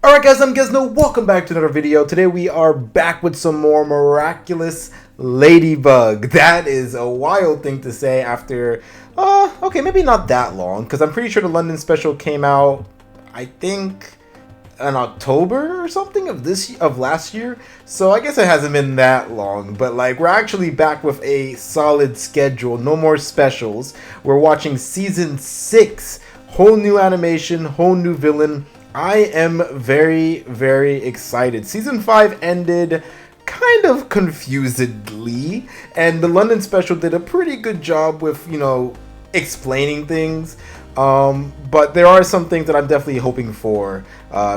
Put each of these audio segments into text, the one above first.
Alright guys, I'm Gizno. Welcome back to another video. Today we are back with some more Miraculous Ladybug. That is a wild thing to say after, okay, maybe not that long, because I'm pretty sure the London special came out, I think, in October or something of last year. So I guess it hasn't been that long, but like we're actually back with a solid schedule. No more specials. We're watching season 6. Whole new animation, whole new villain. I am very, very excited. Season 5 ended kind of confusedly, and the London special did a pretty good job with, you know, explaining things. But there are some things that I'm definitely hoping for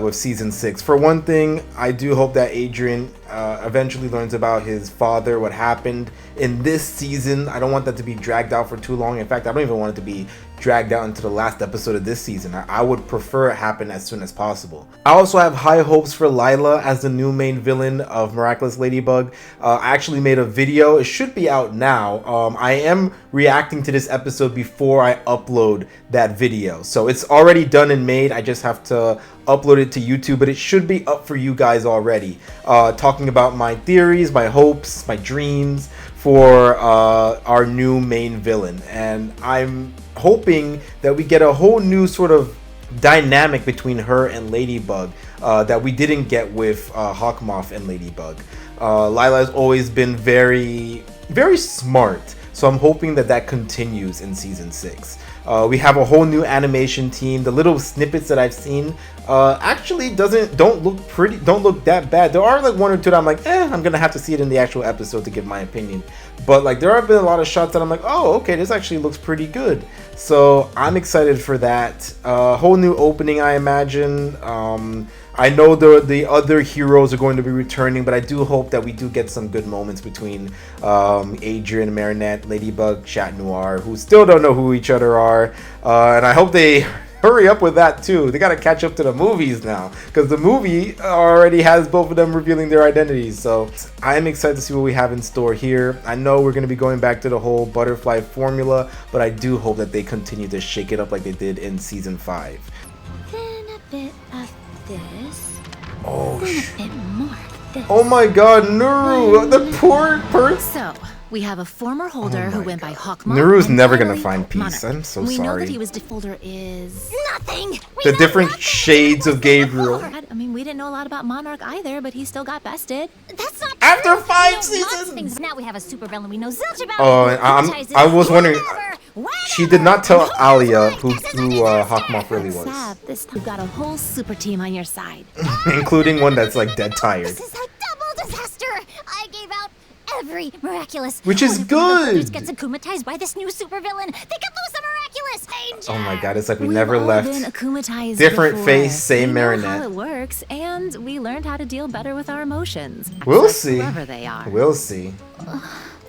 with season 6. For one thing, I do hope that Adrian eventually learns about his father, what happened in this season. I don't want that to be dragged out for too long. In fact, I don't even want it to be dragged out into the last episode of this season. I would prefer it happen as soon as possible. I also have high hopes for Lila as the new main villain of Miraculous Ladybug. I actually made a video. It should be out now. I am reacting to this episode before I upload that video. So it's already done and made. I just have to upload it to YouTube, but it should be up for you guys already. Talking about my theories, my hopes, my dreams for our new main villain. And I'm hoping that we get a whole new sort of dynamic between her and Ladybug that we didn't get with Hawkmoth and Ladybug. Lila has always been very, very smart, so I'm hoping that that continues in season 6. We have a whole new animation team. The little snippets that I've seen actually don't look that bad. There are like one or two that I'm like, I'm gonna have to see it in the actual episode to give my opinion. But like there have been a lot of shots that I'm like, oh, okay, this actually looks pretty good. So I'm excited for that. Whole new opening, I imagine. I know the other heroes are going to be returning, but I do hope that we do get some good moments between Adrian, Marinette, Ladybug, Chat Noir, who still don't know who each other are. And I hope they hurry up with that too. They gotta catch up to the movies now, because the movie already has both of them revealing their identities. So I'm excited to see what we have in store here. I know we're gonna be going back to the whole butterfly formula, but I do hope that they continue to shake it up like they did in season 5. Then a bit of this. Oh, then a bit more of this. Oh my god, Nuru, the poor person. So, we have a former holder who went by Hawkmoth. Nuru's never gonna find peace. I'm so we sorry. know that he was holder is nothing. The different shades of Gabriel. I mean, we didn't know a lot about Monarch either, but he still got bested. That's not After true. 5 seasons. Now we have a super villain we know zilch about. Oh, and I was wondering. She did not tell Alia who Hawkmoth really was. This time you've got a whole super team on your side. Including one that's like dead tired. This is a double disaster. I gave out every Miraculous. Which is good. Gets akumatized by this new supervillain. They could lose the Miraculous. Danger. Oh my god, it's like we never left. Been akumatized different before. face, same we Marinette. Know how it works, and we learned how to deal better with our emotions. We'll see. Whoever they are. We'll see.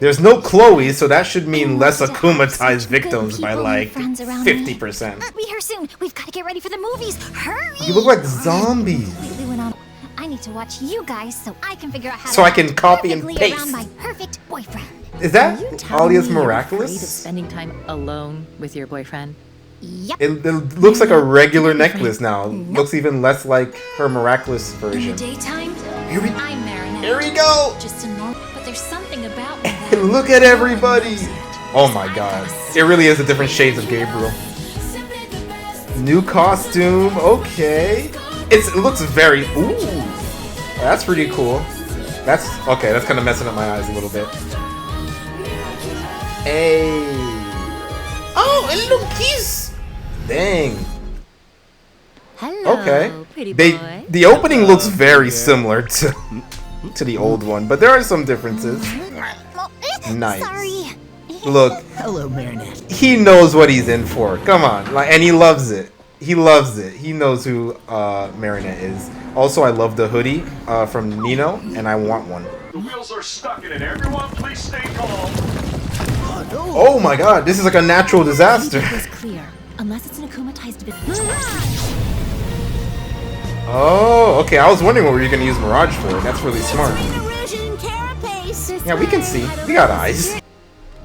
There's no Chloe, so that should mean less akumatized victims by like 50%. Be here soon. We've got to get ready for the movies. Hurry! You look like zombies. Completely went on. I need to watch you guys so I can figure out how so to I can copy and perfectly paste. around my perfect boyfriend. Is that Alia's Afraid of Miraculous? spending time alone with your boyfriend? Yep. It looks like a regular necklace now. Looks even less like her Miraculous In version. the daytime, Here we, I'm Marinette. here we go! Just a normal, but there's something about me that And look at everybody! Oh my god. It really is the different shades of Gabriel. New costume, okay. It looks very, ooh. That's pretty cool. That's, okay, that's kind of messing up my eyes a little bit. Hey. Oh, and look, he's, dang. Hello, Okay. pretty boy. The opening looks very similar to the old one, but there are some differences. Nice. Sorry. Look, Hello, Marinette. he knows what he's in for. Come on, like, and he loves it. He loves it. He knows who Marinette is. Also, I love the hoodie from Nino, and I want one. The wheels are stuck in it. Everyone, please stay calm. Oh my god, this is like a natural disaster. It was clear, unless it's an akumatized Oh, okay. I was wondering what we were going to use Mirage for. That's really smart. Yeah, we can see. We got eyes.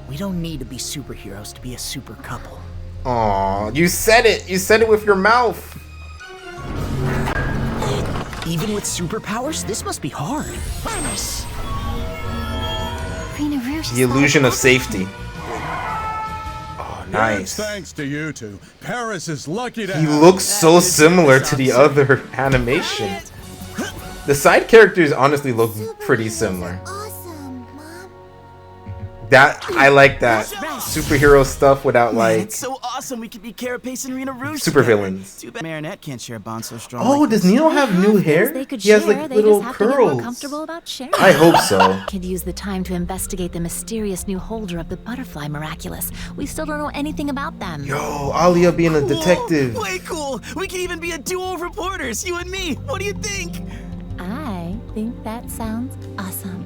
We don't need to be superheroes to be a super couple. Aw, you said it. You said it with your mouth. Even with superpowers, this must be hard. Green Rouge. The illusion of safety. Oh, nice. It's thanks to you two. Paris is lucky to He have looks so similar to the other animation. The side characters honestly look pretty similar. Awesome, Mom. That I like that superhero stuff without Man, like it's so awesome we could be Carapace and Rena Rouge supervillains. Too bad Marinette can't share a bond so strong. Oh, like does this. Nino have new hair? They could He has share, like they little just have to get more curls. comfortable about sharing. I hope so. Could use the time to investigate the mysterious new holder of the butterfly Miraculous. We still don't know anything about them. Yo, Alia being a detective. Whoa, way cool! We can even be a duo of reporters, you and me. What do you think? I think that sounds awesome.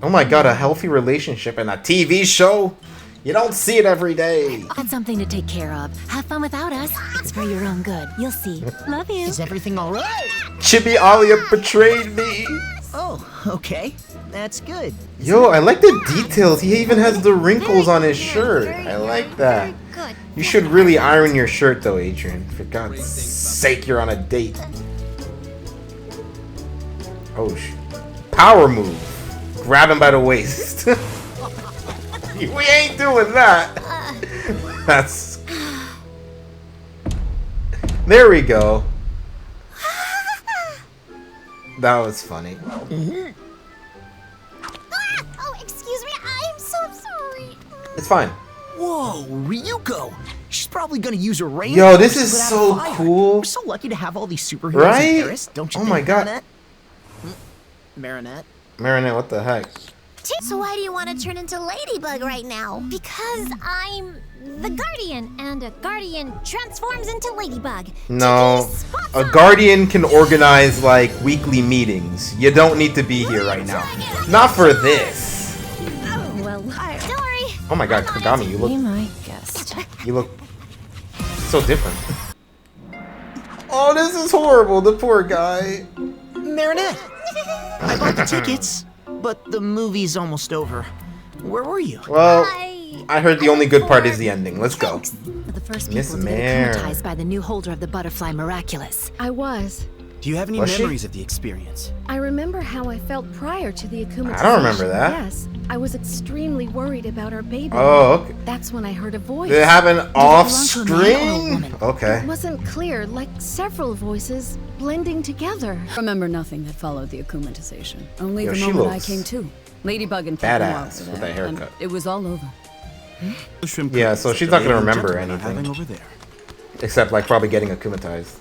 Oh my god, a healthy relationship in a TV show? You don't see it every day. That's something to take care of. Have fun without us. It's for your own good. You'll see. Love you. Is everything all right? Chibi Alia betrayed me. Oh, okay. That's good. Yo, I like the details. He even has the wrinkles on his shirt. I like that. Good. You should really iron your shirt though, Adrian. For God's sake, you're on a date. Oh, power move. Grab him by the waist. We ain't doing that. That's... There we go. That was funny. Oh, excuse me. I'm so sorry. It's fine. Whoa, Ryuko! She's probably gonna use her rain. Yo, this is put out so a fire. cool. We're so lucky to have all these superheroes Right? in Paris, don't you Oh think, my God. Marinette? Marinette? Marinette, what the heck? So why do you want to turn into Ladybug right now? Because I'm the Guardian, and a Guardian transforms into Ladybug. No. A Guardian can organize like weekly meetings. You don't need to be here right now. Not for this. Oh, well, don't worry. Oh my god, Kagami, you Be look my guest. so different. Oh, this is horrible, the poor guy. Marinette! I bought the tickets, but the movie's almost over. Where were you? Well, I heard the only good part is the ending. Let's go. The first Miss people to get Mare. akumatized by the new holder of the butterfly Miraculous. I was. Do you have any Was she? memories of the experience? I remember how I felt prior to the akumatization. I don't remember that. Yes, I was extremely worried about our baby. Oh, okay. That's when I heard a voice. They have an belong to a man or a offspring? woman? Okay. It wasn't clear, like several voices blending together. Remember nothing that followed the akumatization. Only Yo, the she moment I looks came to. Ladybug and Captain Wild badass were with there, that and haircut. it was all over. The shrimp Yeah, cookies so that she's the not gonna lady and remember gentleman are anything. having over there. Except like probably getting akumatized.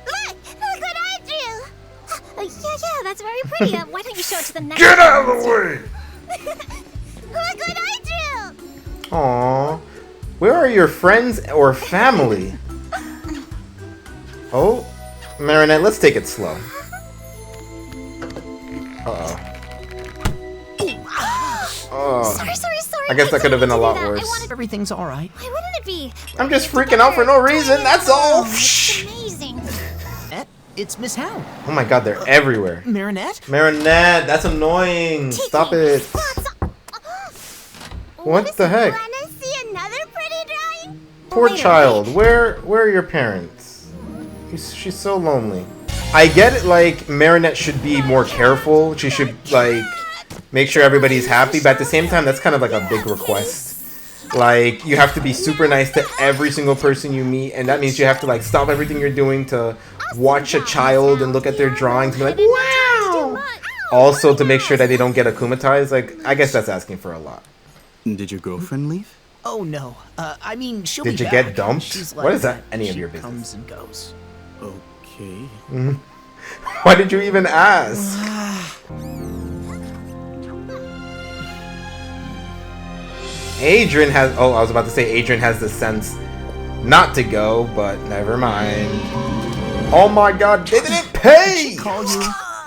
Look what I drew. Yeah, that's very pretty. Why don't you show it to the next? Get out of the way! Look what I drew. Aww. Where are your friends or family? Oh, Marinette, let's take it slow. Uh-oh. Oh. Sorry. I guess that could have been a lot I worse. wanted- Everything's alright. Why wouldn't it be? I'm just freaking out for no reason, that's all. It's Shh. amazing. Marinette, it's Miss Howe. Oh my god, they're everywhere. Marinette? Marinette, that's annoying. Stop it. What the heck? Wanna see another pretty drawing? Poor Later. child. Where are your parents? She's so lonely. I get it, like, Marinette should be more careful. She should, like, make sure everybody's happy. But at the same time, that's kind of like a big request. Like, you have to be super nice to every single person you meet. And that means you have to, like, stop everything you're doing to watch a child and look at their drawings and be like, wow! Also, to make sure that they don't get akumatized. Like, I guess that's asking for a lot. Did your girlfriend leave? Oh no. I mean, she'll Did be you back. get dumped? She's What like is that? Any of She your business? comes and goes. Okay. Why did you even ask? Adrian has... Oh, I was about to say Adrian has the sense not to go, but never mind. Oh my god, they didn't pay! Call you.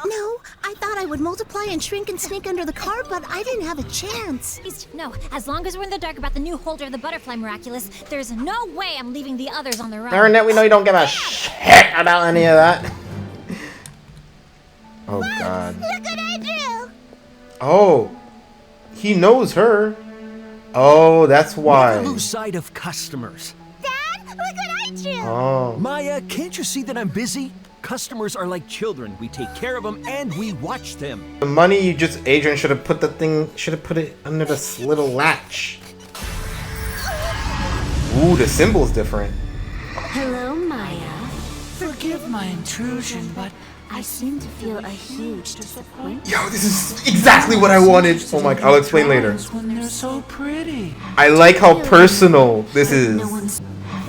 No, I thought I would multiply and shrink and sneak under the car, but I didn't have a chance. No, as long as we're in the dark about the new holder of the butterfly Miraculous, there's no way I'm leaving the others on their own. Marinette, we know you don't give a shit about any of that. Oh god. Look what I drew. Oh, he knows her. Oh, that's why. Never lose sight of customers. Dad, look what I drew. Oh. Maya, can't you see that I'm busy? Customers are like children. We take care of them and we watch them. The money you just, Adrian should have put it under this little latch. Ooh, the symbol's different. Hello, Maya. Forgive my intrusion, but I seem to feel a huge disappointment. Yo, this is exactly what I wanted. Oh my, I'll explain later. when they're so pretty. I like how personal this is.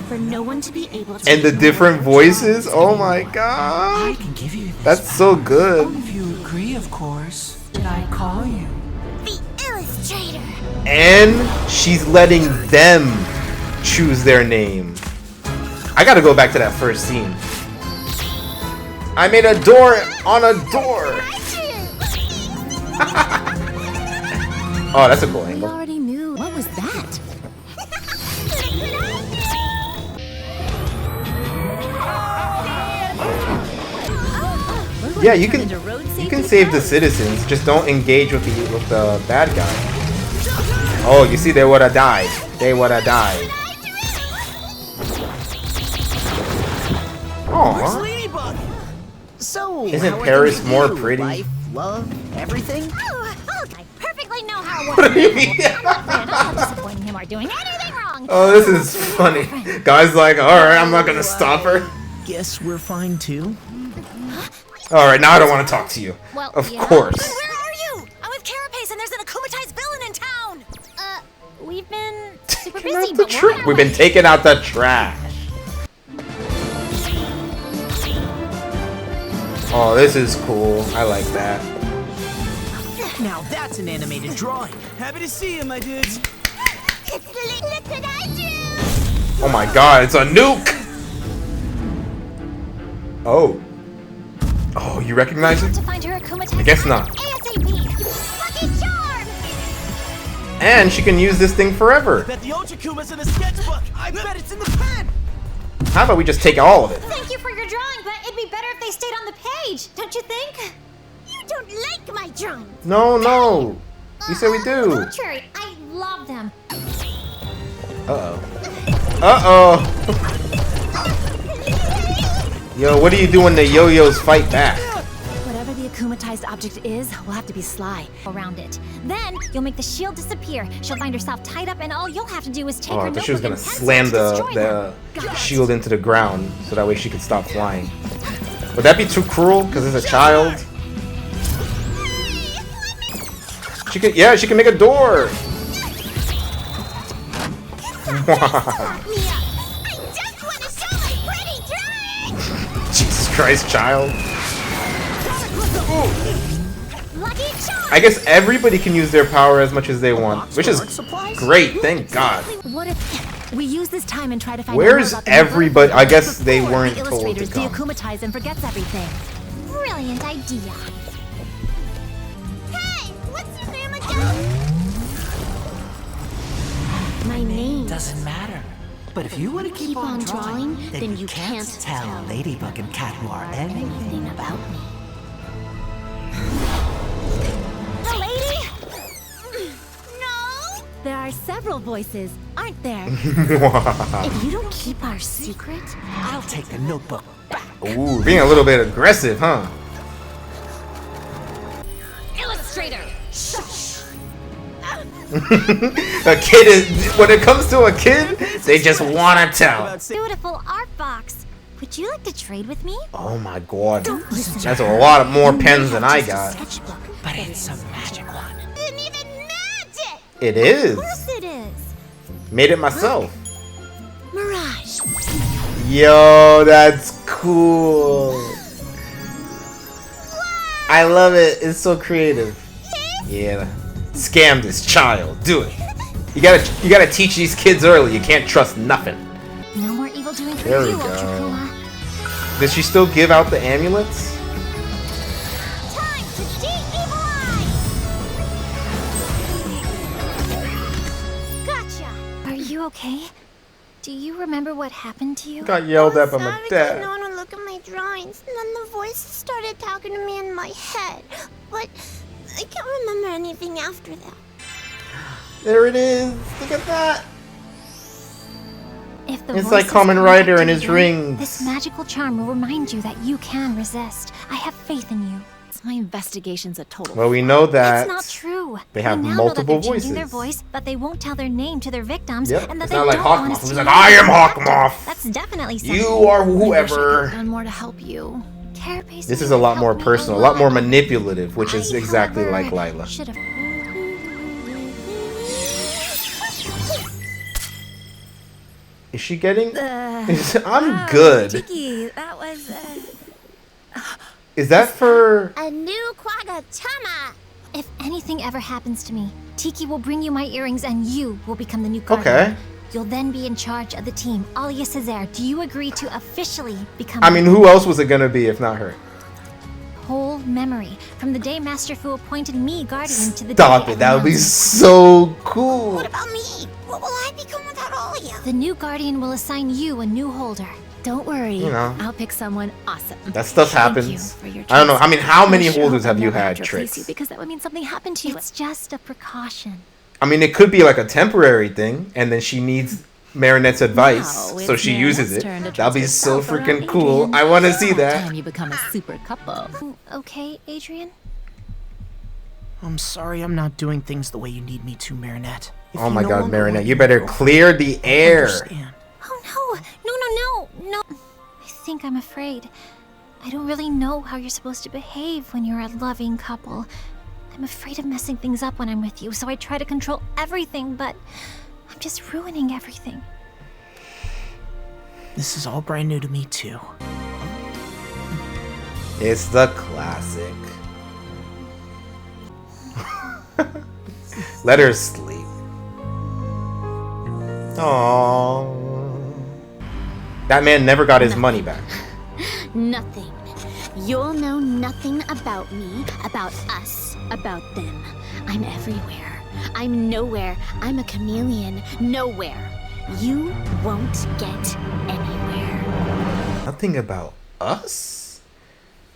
For no one to be able to And the different voices. Oh my god. I can give you this. That's so good. If you agree, of course. Did I call you? The illustrator. And she's letting them choose their name. I gotta go back to that first scene. I made a door on a door. Oh, that's a cool We angle. already knew. What was that? Yeah, you can save the citizens. Just don't engage with the bad guy. Oh, you see, they would have died. They would have died. Where's Aww. Ladybug? So, Isn't how are Paris things more with you? pretty? Life, love, everything? I perfectly know how it What works. do you mean? I'm not disappointing him or doing anything wrong. Oh, this is funny. Guy's like, alright, I'm not gonna stop her. Guess we're fine too. Alright, now I don't want to talk to you. Well, Of yeah. course. Where are you? I'm with Carapace and there's an akumatized villain in town. We've been super Taking out busy, the but we're on our We've been way. taking out the trash. Oh, this is cool. I like that. Now that's an animated drawing. Happy to see you, my dudes. It's liquid I do. Oh my god, it's a nuke! Oh. Oh, you recognize To it? find her akumatized I guess not. ASAP. Lucky charm. And she can use this thing forever. Bet the Ochakuma's in the sketchbook. I bet it's in the pen. How about we just take all of it? Thank you for your drawing, but it'd be better if they stayed on the page, don't you think? You don't like my drawings. No, no. You said we do. Contrary, I love them. Uh-oh. Uh-oh. Yo, what do you do when the yo-yos fight back? Whatever the akumatized object is, we'll have to be sly. Around it. Then you'll make the shield disappear. She'll find herself tied up, and all you'll have to do is take Oh, her I thought she was notebook gonna and slam pencil to destroy the them. shield into the ground so that way she could stop flying. Would that be too cruel? Because it's a child? She can, yeah, she can make a door. Jesus Christ, child. I guess everybody can use their power as much as they want, which is great, thank God. What if we use this time and try to find Where's out about the new everybody? I guess they before weren't the told to illustrators come. deakumatize and forgets everything. Brilliant idea. Hey, what's your name again? My name. Doesn't matter. But if you want to keep on drawing, then you can't tell Ladybug and Cat Noir anything. anything about me. The lady? No. There are several voices, aren't there? If you don't keep our secret, I'll take the notebook back. Ooh, being a little bit aggressive, huh? Illustrator! Shush! A kid is, when it comes to a kid, they just want to tell. Beautiful art box. Would you like to trade with me? Oh my god. That's a lot of more pens than I got. sketchbook. But it's a magic one. Isn't even magic. It is. Of course it is. Made it myself. Mirage. Yo, that's cool. I love it. It's so creative. Yeah. Scam this child. Do it. You gotta teach these kids early. You can't trust nothing. No more evil doing for There we you, go. Ultrakuma. Does she still give out the amulets? Time to de-evilize. Gotcha. Are you okay? Do you remember what happened to you? Got yelled at by my Sorry, I didn't dad. want to look at my drawings, and then the voice started talking to me in my head. But I can't remember anything after that. There it is. Look at that. If the It's like voices Kamen Rider and contact his you, rings. This magical charm will remind you that you can resist. I have faith in you. My investigation's a total. Well, we know that It's not true. they have we now multiple know that they're voices. changing their voice, but they won't tell their name to their victims, Yep. and that It's they not like don't want Hawkmoth, us who's to like, know I am they're deceptive. Hawkmoth. That's definitely something. You are I wish I could whoever. have done more to help you. Carapace This is a lot more personal, a lot more manipulative, which is exactly like Lila. Should have. Is she getting? I'm good. Tiki, that was. Is that for? A new Quagatama. If anything ever happens to me, Tiki will bring you my earrings and you will become the new guardian. Okay. You'll then be in charge of the team. Alia Cesare, do you agree to officially become I mean, who else was it gonna be if not her? whole memory from the day Master Fu appointed me guardian to the Stop day it, that would be announced. so cool. What about me? What will I become without Alia? The new guardian will assign you a new holder. Don't worry, You know. I'll pick someone awesome. That stuff Thank you happens. for your I don't know. I trust. mean, how many I sure holders hope have I you never have had, to replace Trix? you, because that would mean something happened to you. It's just a precaution. I mean, it could be like a temporary thing, and then she needs Marinette's advice, Now so it's she uses Marinette's it. turn to That'll be trust so herself freaking around cool. Adrian. I want to see that. Time you become a super couple. Okay, Adrian? I'm sorry I'm not doing things the way you need me to, Marinette. If Oh you my no God, longer Marinette, want you me better to, clear the air. understand. Oh no. I think I'm afraid. I don't really know how you're supposed to behave when you're a loving couple. I'm afraid of messing things up when I'm with you, so I try to control everything, but I'm just ruining everything. This is all brand new to me, too. It's the classic. Let her sleep. Aww. That man never got his money back. Nothing. You'll know nothing about me, about us, about them. I'm everywhere. I'm nowhere. I'm a chameleon. Nowhere. You won't get anywhere. Nothing about us?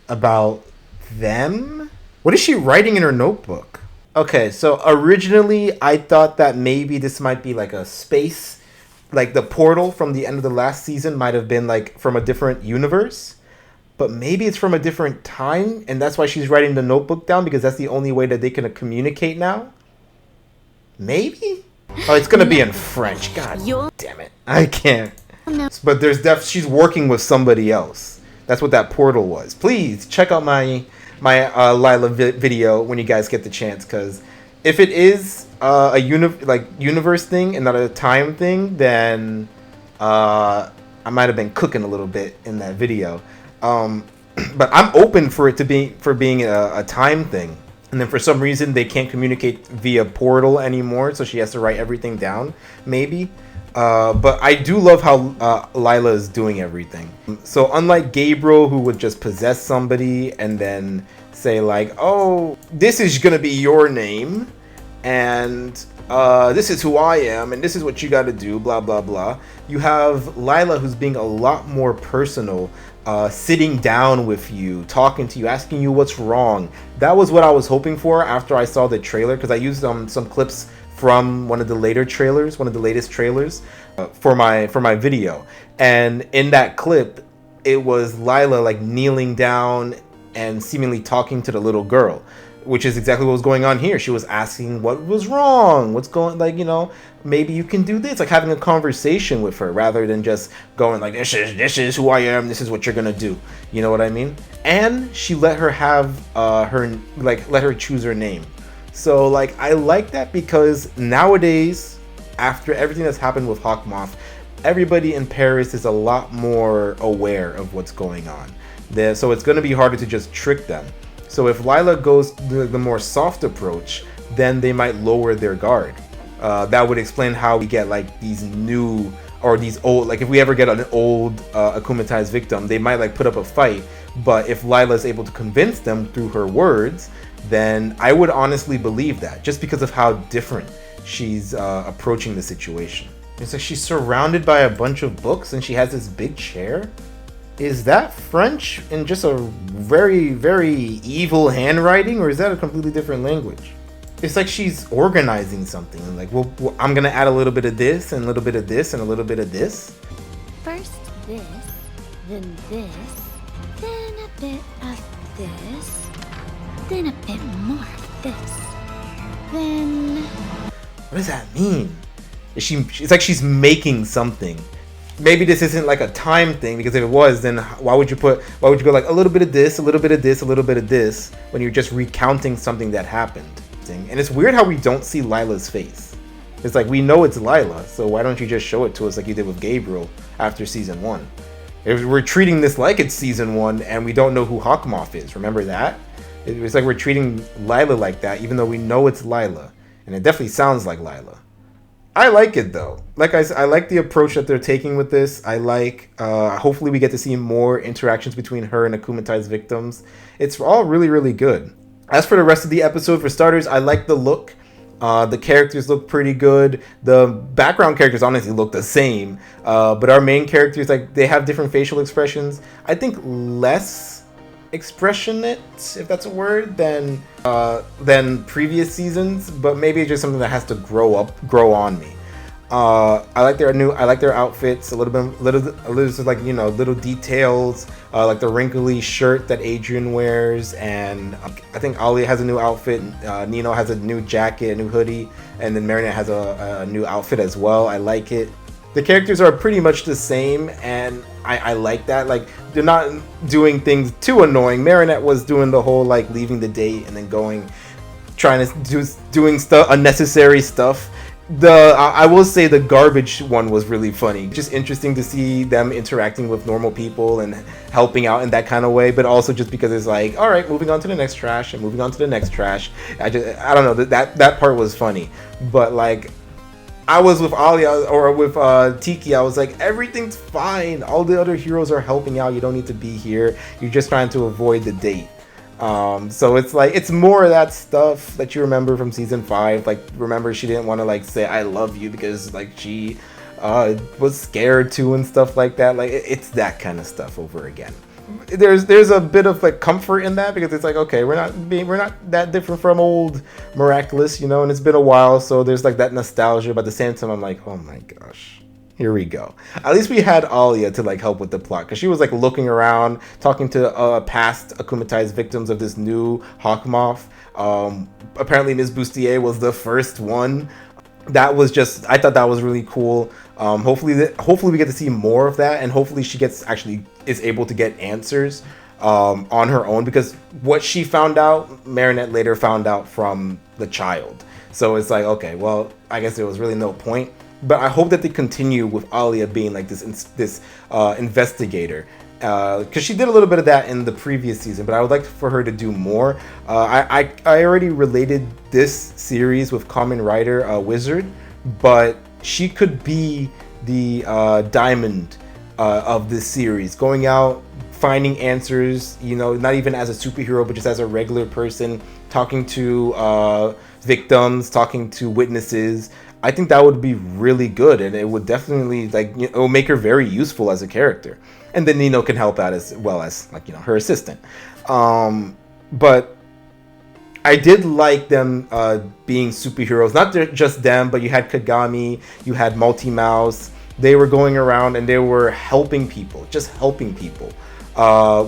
About them? What is she writing in her notebook? Okay, so originally I thought that maybe this might be like a space, like the portal from the end of the last season might have been like from a different universe, but maybe it's from a different time, and that's why she's writing the notebook down, because that's the only way that they can communicate now? Maybe? Oh, it's gonna be in French. God damn it. I can't. But there's she's working with somebody else. That's what that portal was. Please check out my Lila video when you guys get the chance, because if it is a universe thing and not a time thing, then I might have been cooking a little bit in that video. But I'm open for it to being a time thing. And then for some reason they can't communicate via portal anymore, so she has to write everything down, maybe. But I do love how Lila is doing everything. So unlike Gabriel, who would just possess somebody and then say like, oh, this is gonna be your name, and this is who I am, and this is what you gotta do, blah blah blah. You have Lila, who's being a lot more personal, sitting down with you, talking to you, asking you what's wrong. That was what I was hoping for after I saw the trailer, because I used some clips from one of the latest trailers for my video, and in that clip it was Lila like kneeling down and seemingly talking to the little girl, which is exactly what was going on here. She was asking what was wrong, what's going, like, you know, maybe you can do this, like having a conversation with her rather than just going like, this is who I am, this is what you're gonna do, you know what I mean? And she let her have let her choose her name. So like I like that, because nowadays, after everything that's happened with Hawkmoth, everybody in Paris is a lot more aware of what's going on there, so it's going to be harder to just trick them. So if Lila goes the more soft approach, then they might lower their guard. That would explain how we get like these new or these old, like if we ever get an old akumatized victim, they might like put up a fight, but if Lila is able to convince them through her words, then I would honestly believe that, just because of how different she's approaching the situation. It's like she's surrounded by a bunch of books and she has this big chair. Is that French in just a very, very evil handwriting, or is that a completely different language? it's like she's organizing something. And like, well, I'm gonna add a little bit of this and a little bit of this and a little bit of this. First this, then this, then a bit of this, then a bit more of this, then... What does that mean? It's like she's making something. Maybe this isn't like a time thing, because if it was, then why would you go like a little bit of this, a little bit of this, a little bit of this, when you're just recounting something that happened? And it's weird how we don't see Lila's face. It's like, we know it's Lila, so why don't you just show it to us like you did with Gabriel after season 1? We're treating this like it's season 1 and we don't know who Hawkmoth is. Remember that? It's like we're treating Lila like that, even though we know it's Lila. And it definitely sounds like Lila. I like it though. Like I said, I like the approach that they're taking with this. I like, hopefully we get to see more interactions between her and akumatized victims. It's all really, really good. As for the rest of the episode, for starters, I like the look. The characters look pretty good. The background characters honestly look the same. But our main characters, like, they have different facial expressions. I think less expressionate, if that's a word, than previous seasons. But maybe it's just something that has to grow on me. I like their outfits a little like, you know, little details, like the wrinkly shirt that Adrian wears, and I think Alia has a new outfit, Nino has a new jacket, a new hoodie, and then Marinette has a new outfit as well. I like it. The characters are pretty much the same, and I like that. Like, they're not doing things too annoying. Marinette was doing the whole like leaving the date and then trying to doing stuff, unnecessary stuff. I will say the garbage one was really funny. Just interesting to see them interacting with normal people and helping out in that kind of way, but also just because it's like, all right, moving on to the next trash and moving on to the next trash. I don't know, that part was funny. But like, I was with Alia or with Tiki, I was like, everything's fine. All the other heroes are helping out. You don't need to be here. You're just trying to avoid the date. So it's like, it's more of that stuff that you remember from season 5. Like, remember, she didn't want to like say I love you because like she was scared to and stuff like that. Like, it's that kind of stuff over again. There's a bit of like comfort in that, because it's like, okay, we're not that different from old Miraculous, you know, and it's been a while, so there's like that nostalgia. But at the same time, I'm like, oh my gosh, here we go. At least we had Alia to like help with the plot, because she was like looking around, talking to past akumatized victims of this new Hawkmoth. Apparently Ms. Bustier was the first one. That was just, I thought that was really cool. Hopefully we get to see more of that, and hopefully she is able to get answers on her own, because what she found out, Marinette later found out from the child. So it's like, okay, well, I guess there was really no point. But I hope that they continue with Alia being like this investigator, because she did a little bit of that in the previous season, but I would like for her to do more. I already related this series with Kamen Rider Wizard, but she could be the diamond of this series, going out, finding answers, you know, not even as a superhero, but just as a regular person, talking to victims, talking to witnesses. I think that would be really good, and it would definitely, like, it will make her very useful as a character. And then Nino can help out as well as, like, you know, her assistant. But I did like them being superheroes. Not just them, but you had Kagami, you had Multi-Mouse. They were going around and they were helping people, just helping people.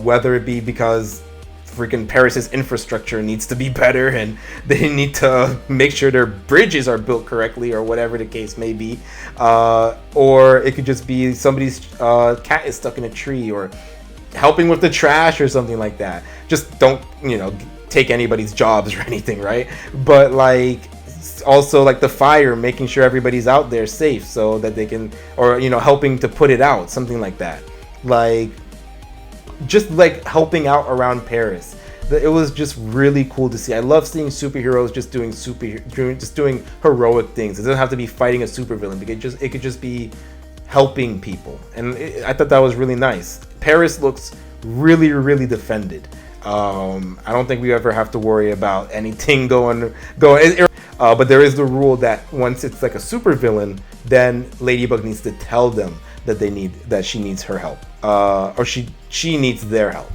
Whether it be because freaking Paris's infrastructure needs to be better and they need to make sure their bridges are built correctly, or whatever the case may be. Or it could just be somebody's cat is stuck in a tree, or helping with the trash or something like that. Just don't, you know, take anybody's jobs or anything, right? But like, also like the fire, making sure everybody's out there safe so that they can, or, you know, helping to put it out, something like that. Like, just like helping out around Paris. It was just really cool to see. I love seeing superheroes just doing heroic things. It doesn't have to be fighting a supervillain. It could just be helping people, and I thought that was really nice. Paris looks really, really defended. I don't think we ever have to worry about anything going. But there is the rule that once it's like a supervillain, then Ladybug needs to tell them that she needs her help, or she needs their help.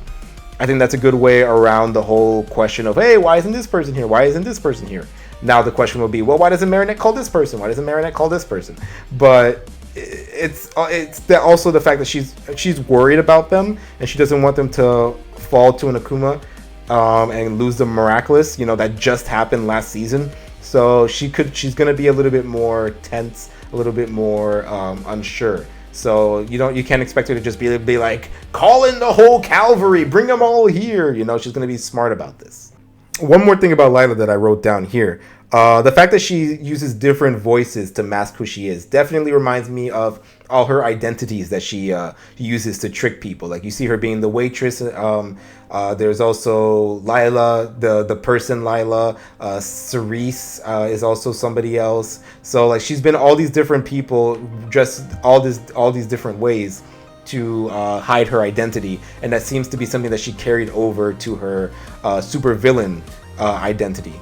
I think that's a good way around the whole question of, hey, why isn't this person here? Why isn't this person here? Now the question will be, well, why doesn't Marinette call this person? Why doesn't Marinette call this person? But it's also the fact that she's worried about them, and she doesn't want them to fall to an Akuma and lose the Miraculous, that just happened last season. So she's gonna be a little bit more tense, a little bit more unsure. So you can't expect her to just be like, call in the whole cavalry, bring them all here. She's gonna be smart about this. One more thing about Lila that I wrote down here. The fact that she uses different voices to mask who she is definitely reminds me of all her identities that she uses to trick people. Like you see her being the waitress. There's also Lila, the person Lila. Cerise is also somebody else. So like she's been all these different people, just all these different ways to hide her identity, and that seems to be something that she carried over to her supervillain identity,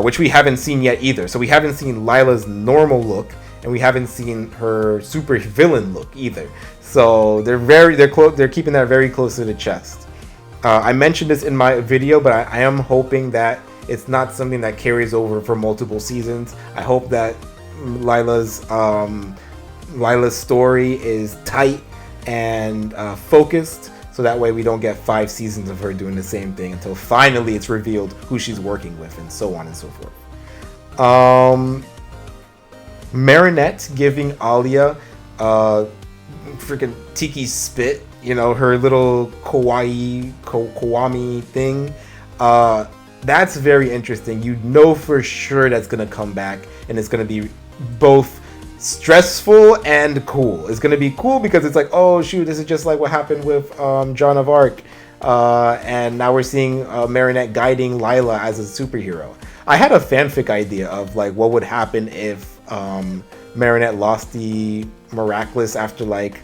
which we haven't seen yet either. So we haven't seen Lila's normal look, and we haven't seen her supervillain look either. So they're keeping that very close to the chest. I mentioned this in my video, but I am hoping that it's not something that carries over for multiple seasons. I hope that Lila's story is tight and focused, so that way we don't get 5 seasons of her doing the same thing until finally it's revealed who she's working with, and so on and so forth. Marinette giving Alia freaking tiki spit, her little Kawami thing. That's very interesting. For sure that's gonna come back, and it's gonna be both stressful and cool. It's gonna be cool because it's like, oh shoot, this is just like what happened with Joan of Arc, and now we're seeing Marinette guiding Lila as a superhero. I had a fanfic idea of like what would happen if Marinette lost the Miraculous after like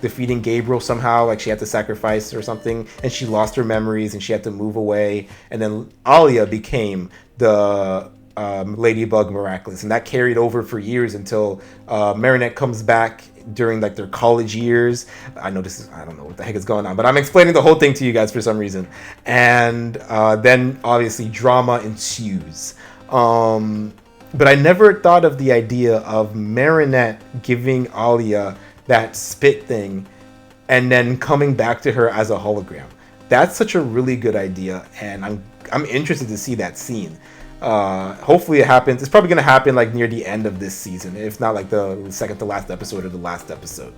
defeating Gabriel somehow, like she had to sacrifice or something, and she lost her memories and she had to move away, and then Alia became the Ladybug Miraculous, and that carried over for years until Marinette comes back during like their college years. I don't know what the heck is going on, but I'm explaining the whole thing to you guys for some reason. And then obviously drama ensues. But I never thought of the idea of Marinette giving Alia that spit thing and then coming back to her as a hologram. That's such a really good idea, and I'm interested to see that scene. Hopefully it happens. It's probably gonna happen like near the end of this season, if not like the second to last episode or the last episode.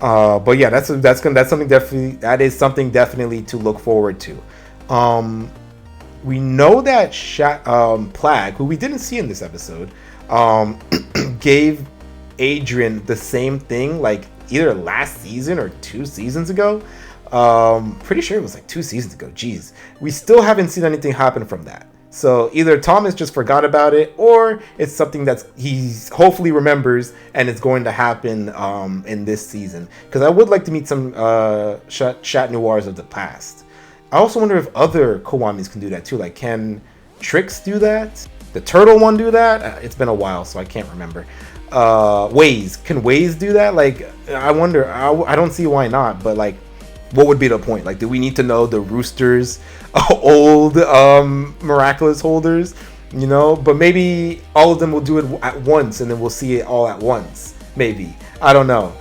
But yeah, that's something definitely to look forward to. We know that Plag, who we didn't see in this episode, gave Adrian the same thing like either last season or 2 seasons ago. Pretty sure it was like 2 seasons ago. Jeez, we still haven't seen anything happen from that. So either Thomas just forgot about it, or it's something that he hopefully remembers and it's going to happen in this season. Because I would like to meet some chat noirs of the past. I also wonder if other Kawamis can do that too. Like, can Trix do that? The turtle one do that? It's been a while, so I can't remember. Waze, can Waze do that? Like, I wonder. I don't see why not. But like, what would be the point? Like, do we need to know the Rooster's old Miraculous holders? But maybe all of them will do it at once, and then we'll see it all at once. Maybe, I don't know.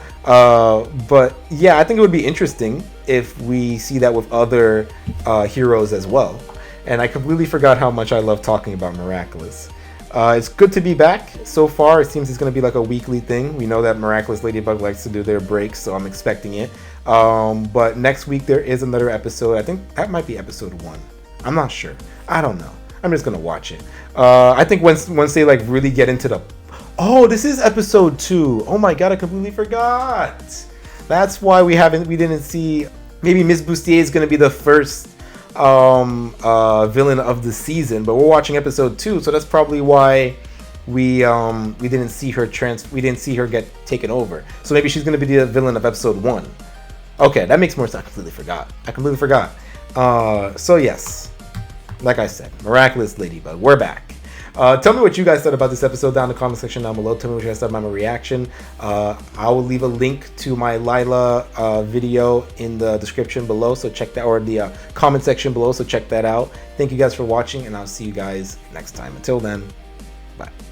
But yeah, I think it would be interesting if we see that with other heroes as well. And I completely forgot how much I love talking about Miraculous. It's good to be back. So far, it seems it's going to be like a weekly thing. We know that Miraculous Ladybug likes to do their breaks, so I'm expecting it. But next week there is another episode. I think that might be episode 1. I'm not sure. I don't know. I'm just going to watch it. I think once they like really get into the... Oh, this is episode 2. Oh my god, I completely forgot. That's why we didn't see... Maybe Miss Bustier is going to be the first villain of the season, but we're watching episode 2, so that's probably why we didn't see her get taken over. So maybe she's going to be the villain of episode 1. Okay, that makes more sense. I completely forgot. So yes, like I said, Miraculous Ladybug, we're back. Tell me what you guys thought about this episode down in the comment section down below. Tell me what you guys thought about my reaction. I will leave a link to my Lila video in the description below, so check that, or the comment section below, so check that out. Thank you guys for watching, and I'll see you guys next time. Until then, Bye.